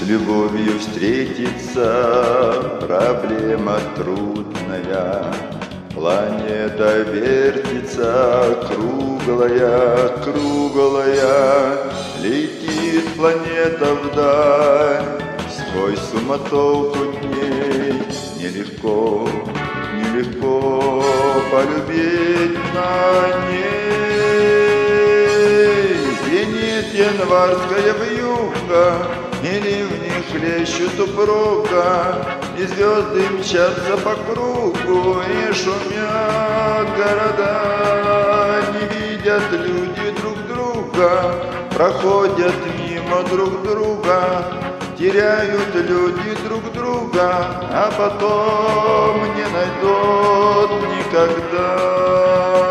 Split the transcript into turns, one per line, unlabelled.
любовью встретиться проблема трудная. Планета вертится, круглая, круглая, летит планета вдаль, свой суматоху дней. Нелегко, нелегко полюбить на ней. Звенит январская вьюга, или в них хлещут упруга, и звезды мчатся по кругу, и шумят города. Не видят люди друг друга, проходят мимо друг друга, теряют люди друг друга, а потом не найдут никогда.